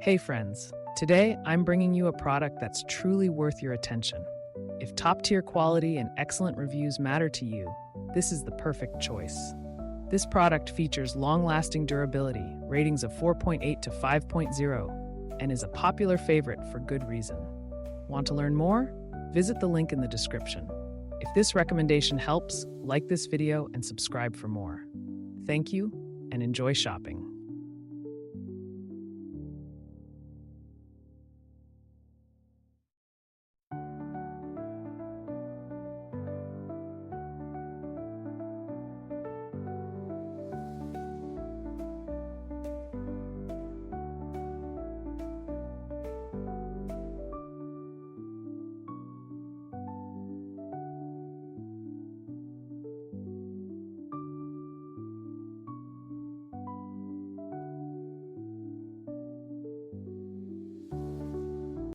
Hey friends, today I'm bringing you a product that's truly worth your attention. If top-tier quality and excellent reviews matter to you, this is the perfect choice. This product features long-lasting durability, ratings of 4.8 to 5.0, and is a popular favorite for good reason. Want to learn more? Visit the link in the description. If this recommendation helps, like this video and subscribe for more. Thank you, and enjoy shopping.